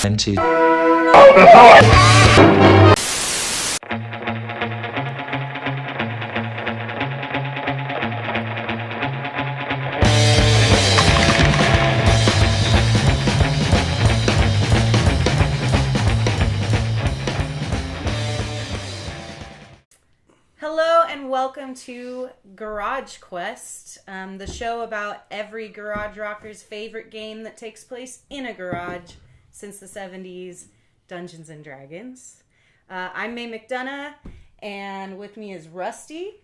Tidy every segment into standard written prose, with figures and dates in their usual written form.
20. Hello and welcome to Garage Quest, the show about every garage rocker's favorite game that takes place in a garage since the 70s, Dungeons and Dragons. I'm Mae McDonough, and with me is Rusty.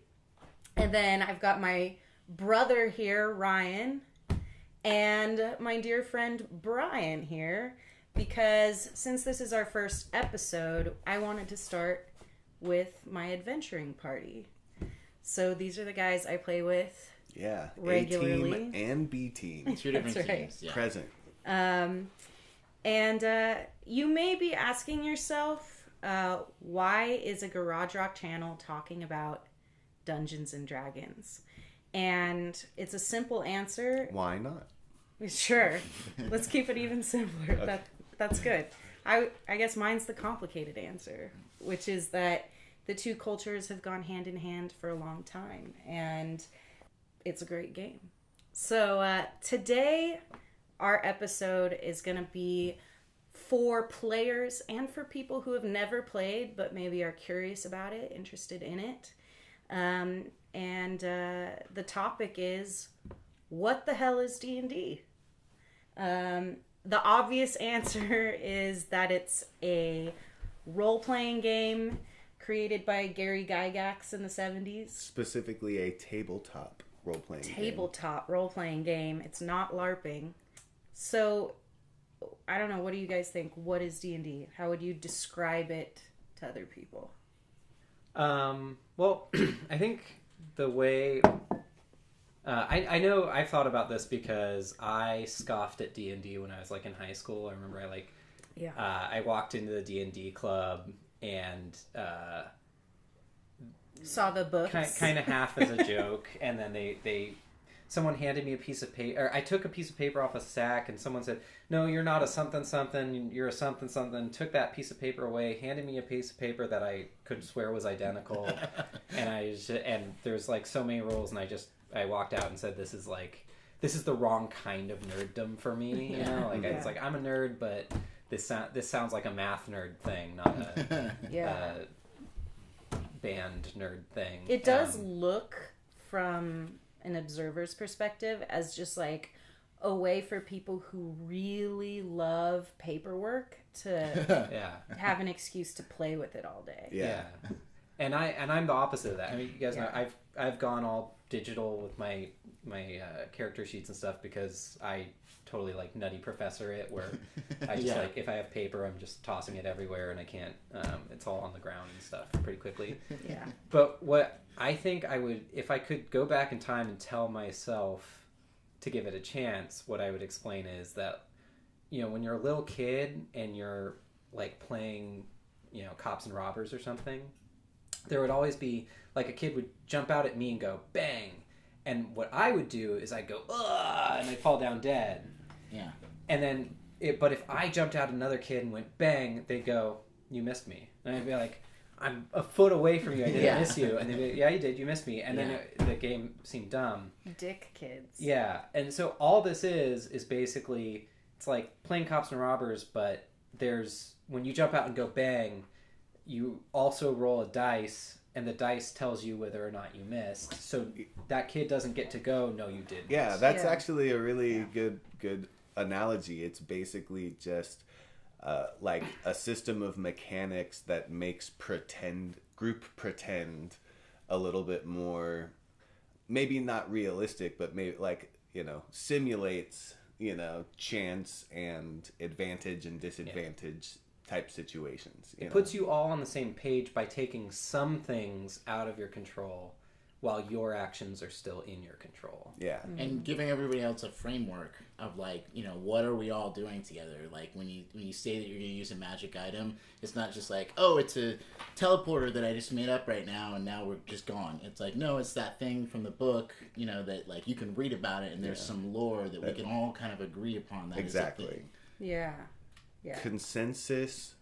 And then I've got my brother here, Ryan, and my dear friend Brian here, because since this is our first episode, I wanted to start with my adventuring party. So these are the guys I play with regularly. A team and B team. Two different That's right. teams. Yeah. Present. And you may be asking yourself, why is a Garage Rock channel talking about Dungeons and Dragons? And it's a simple answer. Why not? Sure. Let's keep it even simpler. Okay. That's good. I guess mine's the complicated answer, which is that the two cultures have gone hand in hand for a long time, and it's a great game. So today, our episode is going to be for players and for people who have never played but maybe are curious about it, interested in it. And the topic is, what the hell is D&D? The obvious answer is that it's a role-playing game created by Gary Gygax in the 70s. Specifically a tabletop role-playing game. Tabletop role-playing game. It's not LARPing. So, I don't know, what do you guys think? What is D&D? How would you describe it to other people? Well, I think the way... I know I've thought about this because I scoffed at D&D when I was in high school. I remember I walked into the D&D club and saw the books kind of half as a joke, and then someone handed me a piece of paper, or I took a piece of paper off a sack, and someone said, "No, you're not a something something, you're a something something." Took that piece of paper away, handed me a piece of paper that I could swear was identical, and there's so many rules, and I walked out and said, this is the wrong kind of nerddom for me, you know? It's I'm a nerd, but this sounds like a math nerd thing, not a band nerd thing. It does look, from an observer's perspective, as just a way for people who really love paperwork to have an excuse to play with it all day. Yeah. And I'm the opposite of that. I mean, you guys know I've gone all digital with my character sheets and stuff because I totally Nutty Professor it, where I just if I have paper, I'm just tossing it everywhere and I can't. It's all on the ground and stuff pretty quickly. Yeah. But what I think I would, if I could go back in time and tell myself to give it a chance, what I would explain is that, when you're a little kid and you're playing, cops and robbers or something, there would always be a kid would jump out at me and go bang, and what I would do is I'd go ugh, and I'd fall down dead. Yeah. And then but if I jumped out at another kid and went bang, they'd go, "You missed me," and I'd be like, "I'm a foot away from you. I didn't miss you." And they'd be, "Yeah, you did. You missed me." And then the game seemed dumb. Dick kids. Yeah, and so all this is basically, it's like playing cops and robbers, but when you jump out and go bang, you also roll a dice, and the dice tells you whether or not you missed. So that kid doesn't get to go, "No, you didn't." Yeah, that's actually a really good analogy. It's basically just a system of mechanics that makes group pretend a little bit more, maybe not realistic, but maybe simulates chance and advantage and disadvantage type situations. It puts you all on the same page by taking some things out of your control while your actions are still in your control. Yeah. Mm-hmm. And giving everybody else a framework of what are we all doing together? When you say that you're going to use a magic item, it's not just it's a teleporter that I just made up right now and now we're just gone. It's no, it's that thing from the book, that you can read about it and there's some lore that we can all kind of agree upon that exactly. is a thing. Yeah. Yeah. consensus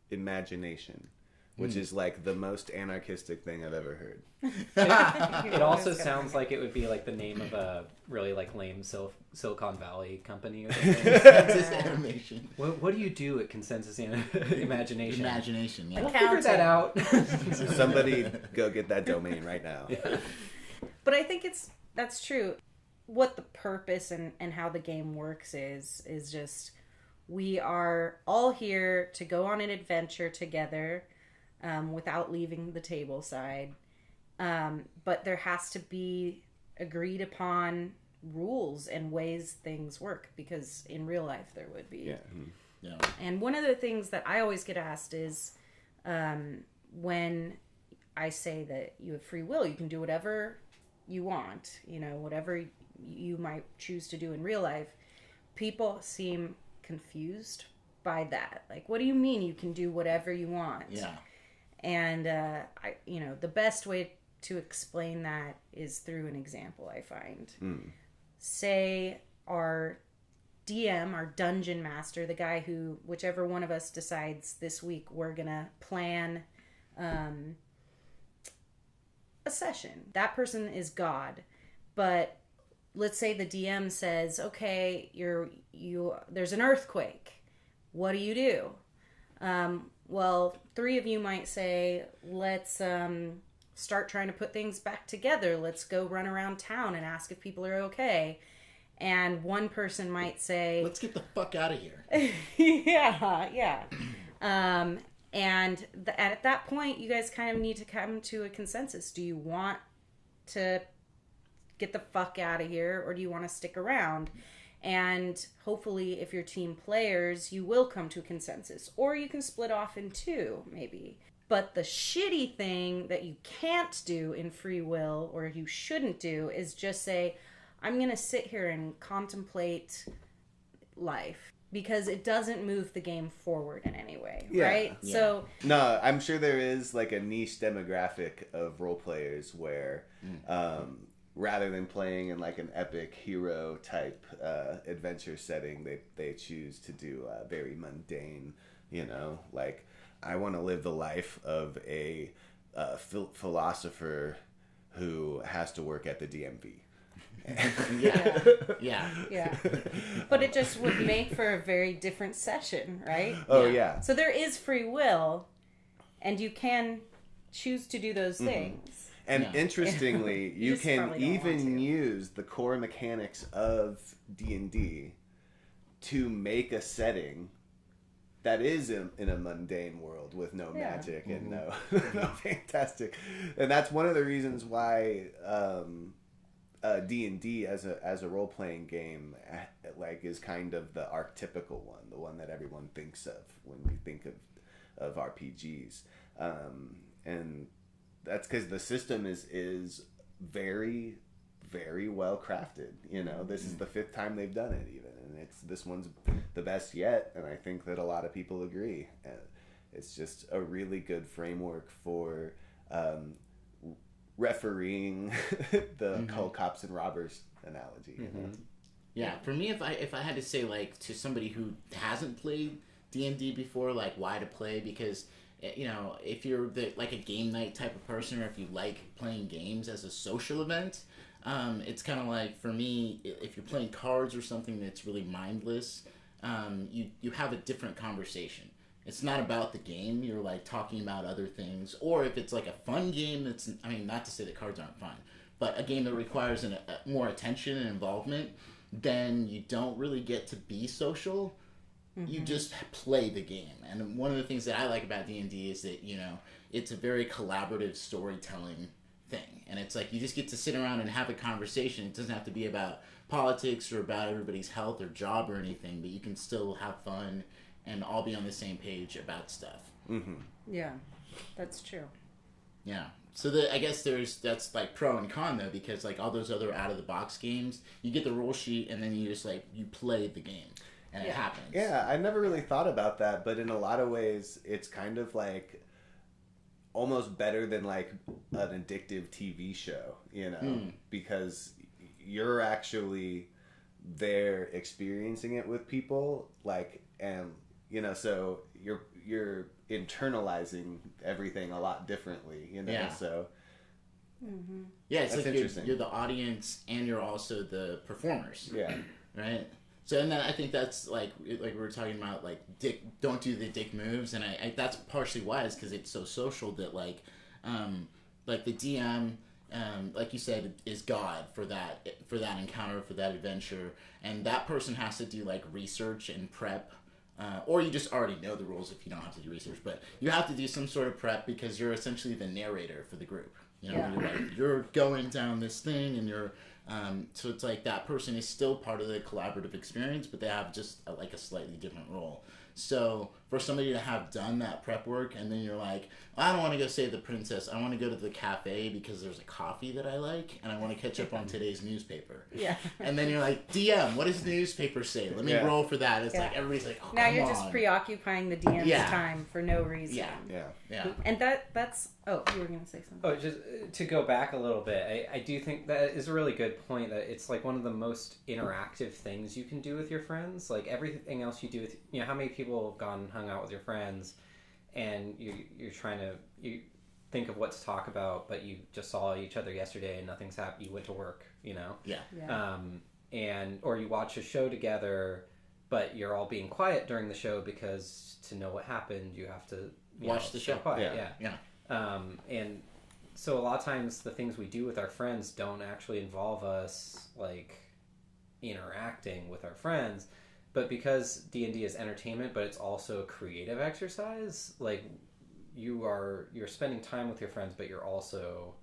imagination, which is like the most anarchistic thing I've ever heard. It also sounds like it would be like the name of a really like lame Silicon Valley company or something. Consensus animation. What do you do at Consensus Imagination? Imagination, yeah. We'll figure that out. Somebody go get that domain right now. Yeah. But I think that's true. What the purpose and how the game works is just we are all here to go on an adventure together without leaving the table side. But there has to be agreed upon rules and ways things work, because in real life there would be. Yeah. Yeah. And one of the things that I always get asked is when I say that you have free will, you can do whatever you want, whatever you might choose to do in real life. People seem confused by that. Like, what do you mean you can do whatever you want? Yeah. And the best way to explain that is through an example, I find. Say our DM, our dungeon master, the guy who, whichever one of us decides this week we're gonna plan a session. That person is God. But let's say the DM says, okay, there's an earthquake. What do? Well, 3 of you might say, let's start trying to put things back together. Let's go run around town and ask if people are okay. And one person might say, let's get the fuck out of here. yeah. And at that point, you guys kind of need to come to a consensus. Do you want to get the fuck out of here, or do you want to stick around? And hopefully, if you're team players, you will come to a consensus. Or you can split off in 2, maybe. But the shitty thing that you can't do in free will, or you shouldn't do, is just say, I'm going to sit here and contemplate life. Because it doesn't move the game forward in any way, right? Yeah. So No, I'm sure there is like a niche demographic of role players where rather than playing in like an epic hero type adventure setting, they choose to do very mundane, like I want to live the life of a philosopher who has to work at the DMV. Yeah. But it just would make for a very different session, right? Oh yeah. So there is free will, and you can choose to do those things. And interestingly, you just can probably don't want even to. use the core mechanics of D&D to make a setting that is in a mundane world with no magic and no fantastic. And that's one of the reasons why D&D as a role-playing game like is kind of the archetypical one, the one that everyone thinks of when we think of RPGs. And that's because the system is very, very well crafted. This is the 5th time they've done it even, and this one's the best yet, and I think that a lot of people agree. It's just a really good framework for refereeing the cold cops and robbers analogy. Yeah, for me, if I had to say, like, to somebody who hasn't played D&D before, like, why to play, because if you're like a game night type of person, or if you like playing games as a social event, it's kind of like, for me, if you're playing cards or something that's really mindless, you have a different conversation. It's not about the game. You're like talking about other things. Or if it's like a fun game not to say that cards aren't fun, but a game that requires more attention and involvement, then you don't really get to be social. You just play the game. And one of the things that I like about D&D is that, it's a very collaborative storytelling thing. And it's like you just get to sit around and have a conversation. It doesn't have to be about politics or about everybody's health or job or anything, but you can still have fun and all be on the same page about stuff. Yeah, that's true. Yeah. So I guess that's like pro and con though, because like all those other out of the box games, you get the rule sheet and then you just like you play the game and it happens. Yeah, I never really thought about that, but in a lot of ways, it's kind of like almost better than like an addictive TV show, because you're actually there experiencing it with people, like, and so you're internalizing everything a lot differently, so yeah, it's that's like interesting. you're the audience and you're also the performers, right? So, and then I think that's like we were talking about, like, don't do the dick moves, and I that's partially why, is because it's so social that like the DM, like you said, is God for that encounter, for that adventure, and that person has to do like research and prep, or you just already know the rules if you don't have to do research, but you have to do some sort of prep because you're essentially the narrator for the group. You're going down this thing, and you're so it's like that person is still part of the collaborative experience, but they have just a slightly different role. So for somebody to have done that prep work, and then you're like, I don't want to go save the princess. I want to go to the cafe because there's a coffee that I like, and I want to catch up on today's newspaper. Yeah. And then you're like, DM, what does the newspaper say? Let me roll for that. It's like everybody's like, oh, now come you're on. just preoccupying the DM's time for no reason. Yeah. And that's you were gonna say something. Oh, just to go back a little bit, I do think that is a really good point, that it's like one of the most interactive things you can do with your friends. Like everything else you do with, how many people have gone and hung out with your friends, and you're trying to think of what to talk about, but you just saw each other yesterday and nothing's happened. You went to work, and or you watch a show together, but you're all being quiet during the show because to know what happened, you have to watch the show. Quiet. And so a lot of times the things we do with our friends don't actually involve us like interacting with our friends, but because D&D is entertainment, but it's also a creative exercise, like you're spending time with your friends, but you're also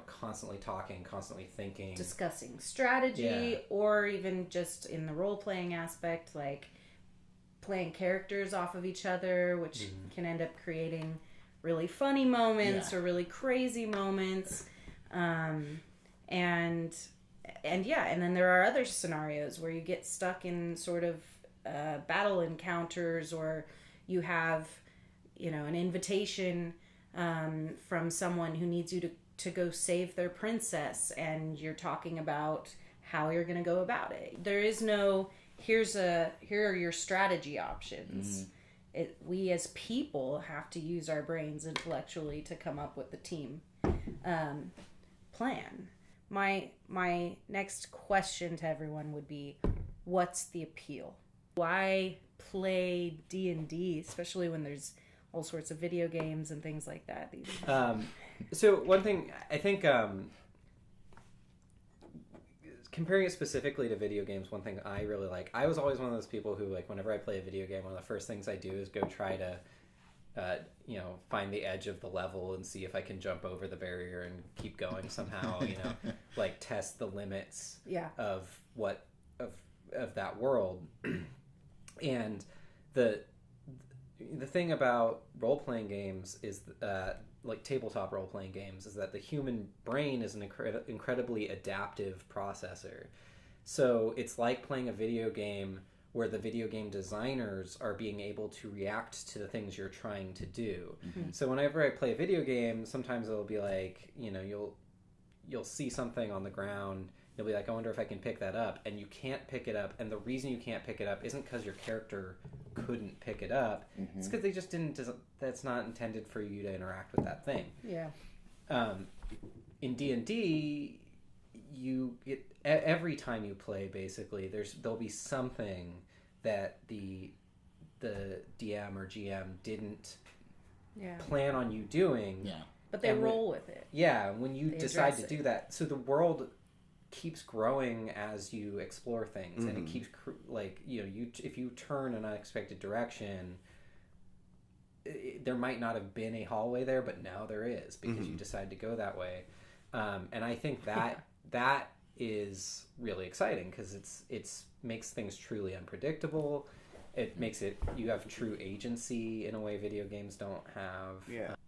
constantly talking, constantly thinking, discussing strategy, or even just in the role-playing aspect, like playing characters off of each other, which can end up creating really funny moments or really crazy moments. And then there are other scenarios where you get stuck in sort of battle encounters, or you have an invitation from someone who needs you to go save their princess, and you're talking about how you're going to go about it. There is no here are your strategy options. We as people have to use our brains intellectually to come up with the team plan. My next question to everyone would be, what's the appeal? Why play D&D, especially when there's all sorts of video games and things like that? So one thing, I think, comparing it specifically to video games, one thing I really like, I was always one of those people who, like, whenever I play a video game, one of the first things I do is go try to find the edge of the level and see if I can jump over the barrier and keep going somehow, like test the limits of what of that world. And the thing about role-playing games is like tabletop role-playing games, is that the human brain is an incredibly adaptive processor. So it's like playing a video game where the video game designers are being able to react to the things you're trying to do. So whenever I play a video game, sometimes it'll be like, you'll see something on the ground, you'll be like, I wonder if I can pick that up, and you can't pick it up, and the reason you can't pick it up isn't because your character couldn't pick it up, it's because they just didn't, that's not intended for you to interact with that thing. In D&D, every time you play, basically there'll be something that the DM or GM didn't plan on you doing, but they roll with it. When you decide to do that, so the world keeps growing as you explore things, and it keeps if you turn an unexpected direction, there might not have been a hallway there, but now there is, because you decide to go that way. And I think that is really exciting, because it's makes things truly unpredictable. It makes you have true agency in a way video games don't have.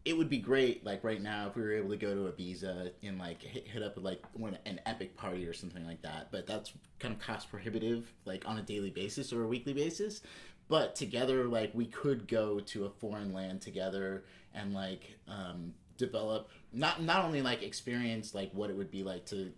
It would be great, like right now, if we were able to go to Ibiza and like hit up like an epic party or something like that. But that's kind of cost prohibitive, like on a daily basis or a weekly basis. But together, like we could go to a foreign land together and like develop not only like experience like what it would be like to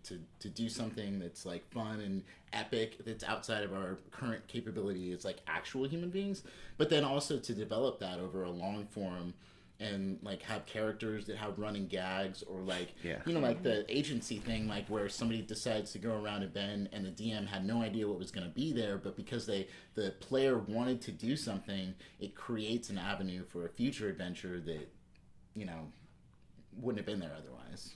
do something that's like fun and epic that's outside of our current capability as like actual human beings, but then also to develop that over a long form and like have characters that have running gags or like you know, like the agency thing, like where somebody decides to go around a bend and the DM had no idea what was going to be there, but because the player wanted to do something, it creates an avenue for a future adventure that, you know, wouldn't have been there otherwise.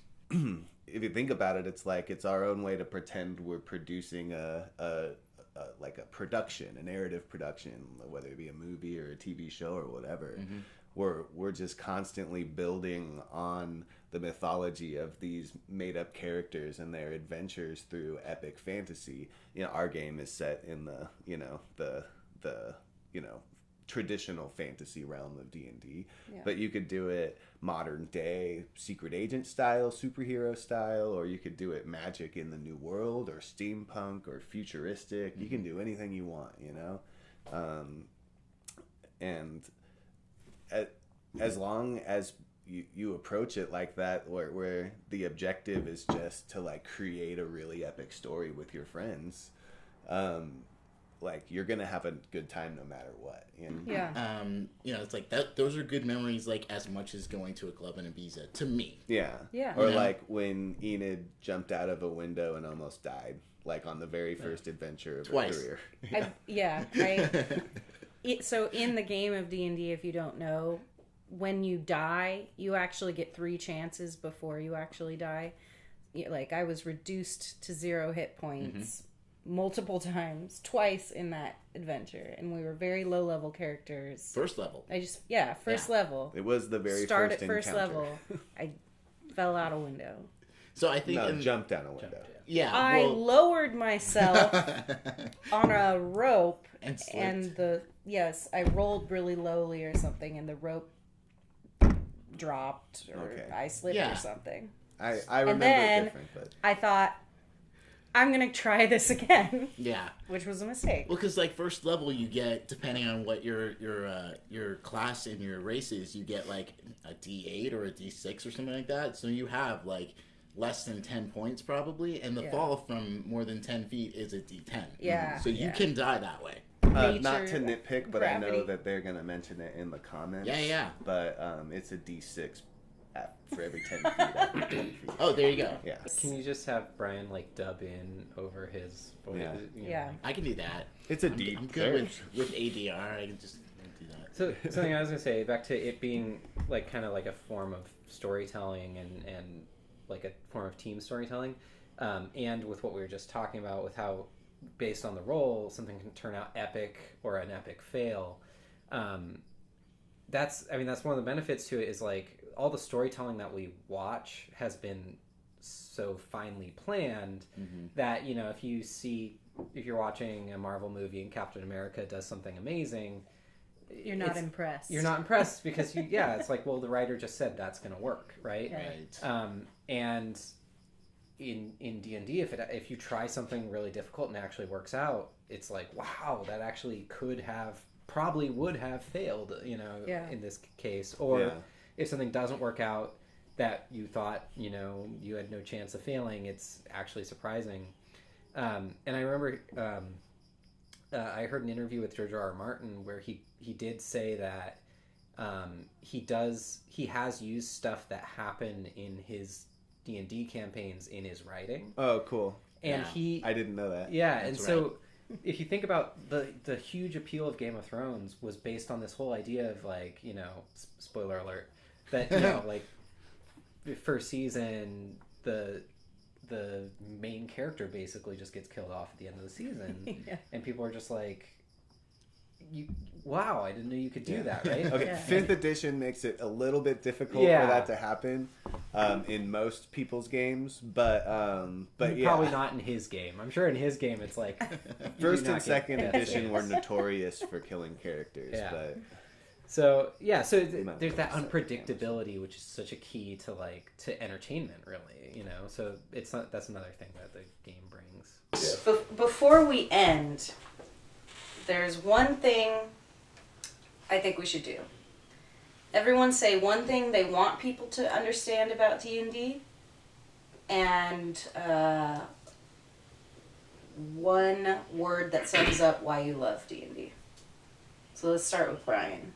If you think about it, it's like it's our own way to pretend we're producing a production, a narrative production, whether it be a movie or a TV show or whatever. We're just constantly building on the mythology of these made up characters and their adventures through epic fantasy. You know, our game is set in the traditional fantasy realm of D&D, but you could do it modern day secret agent style, superhero style, or you could do it magic in the new world or steampunk or futuristic. You can do anything you want, you know? And as long as you approach it like that, where the objective is just to like create a really epic story with your friends, like you're gonna have a good time no matter what, you know? You know, it's like that. Those are good memories, like as much as going to a club in Ibiza to me. Or like when Enid jumped out of a window and almost died, like on the very first adventure of her career. So in the game of D&D, if you don't know, when you die, you actually get 3 chances before you actually die. Like I was reduced to 0 hit points multiple times, twice in that adventure, and we were very low level characters. First level. First level. It was the very Start first at first encounter. level. I fell out a window. So I think jumped down a window. I lowered myself on a rope and slipped. I rolled really lowly or something, and the rope dropped, or I slipped or something. I remember it different, but I thought, I'm gonna try this again. Which was a mistake. Well, because like first level, you get, depending on what your class and your race is, you get like a D8 or a D6 or something like that. So you have like less than 10 points probably, and the fall from more than 10 feet is a D10. So you can die that way. Not to nitpick, but gravity. I know that they're gonna mention it in the comments. But it's a D6 for every 10 feet after 20 feet. Oh, there you go. Yeah. Can you just have Brian like dub in over his voice? I can do that. It's I'm good with ADR. I can just do that. So something I was gonna say, back to it being like kind of like a form of storytelling and like a form of team storytelling, and with what we were just talking about, with how based on the role something can turn out epic or an epic fail. That's one of the benefits to it, is like all the storytelling that we watch has been so finely planned that, you know, if you're watching a Marvel movie and Captain America does something amazing, you're not impressed. You're not impressed because it's like, well, the writer just said that's going to work, right? And in D&D, if you try something really difficult and it actually works out, it's like, wow, that actually probably would have failed, you know, in this case. Or if something doesn't work out that you thought, you know, you had no chance of failing, it's actually surprising. And I remember I heard an interview with George R.R. Martin where he did say that he has used stuff that happened in his D&D campaigns in his writing. Oh, cool. And I didn't know that. So if you think about the huge appeal of Game of Thrones was based on this whole idea of, like, you know, spoiler alert, that, you know, like first season the main character basically just gets killed off at the end of the season, and people are just like, wow, I didn't know you could do that, right? Okay, 5th edition makes it a little bit difficult for that to happen in most people's games, but probably not in his game. I'm sure in his game it's like 1st and 2nd edition were notorious for killing characters, but so there's that unpredictability, which is such a key to entertainment, really, you know. So that's another thing that the game brings. Before we end, there's one thing I think we should do. everyone say one thing they want people to understand about D&D, and one word that sums up why you love D&D. So let's start with Brian.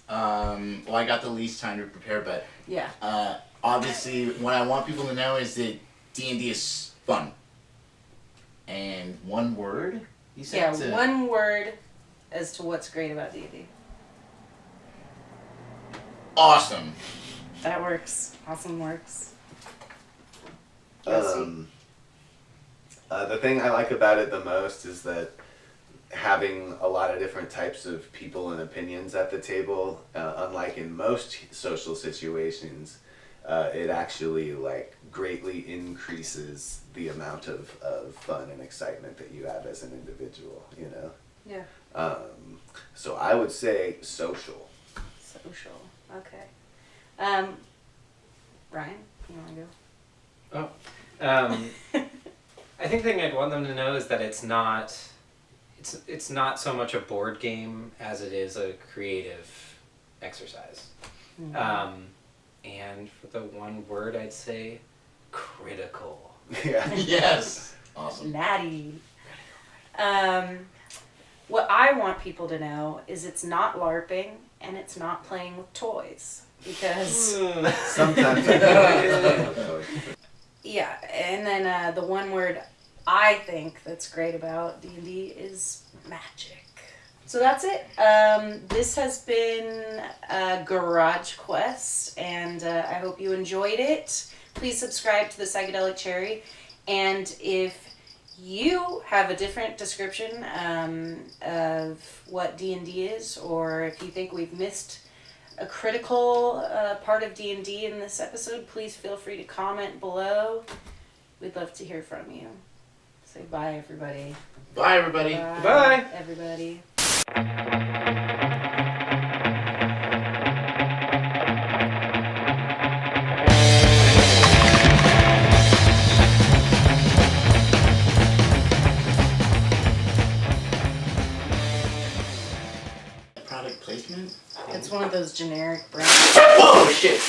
Well, I got the least time to prepare, but Yeah. obviously, what I want people to know is that D&D is fun. And one word? You said one word as to what's great about D&D. Awesome. That works. Awesome works. The thing I like about it the most is that having a lot of different types of people and opinions at the table, unlike in most social situations, it actually like greatly increases the amount of fun and excitement that you have as an individual, you know? Yeah. So I would say social. Social. Okay. Ryan, you want to go? I think the thing I'd want them to know is that it's not so much a board game as it is a creative exercise. Mm-hmm. And for the one word, I'd say critical. Yeah. Yes. Awesome. Natty. What I want people to know is it's not LARPing and it's not playing with toys. Because... Sometimes I feel like Yeah, and then the one word I think that's great about D&D is magic. So that's it. This has been Garage Quest, and I hope you enjoyed it. Please subscribe to the Psychedelic Cherry, and if you have a different description of what D&D is, or if you think we've missed a critical part of D&D in this episode, please feel free to comment below. We'd love to hear from you. Say bye, everybody. Bye, everybody. Bye. Everybody. Product placement? It's one of those generic brands. Oh, shit.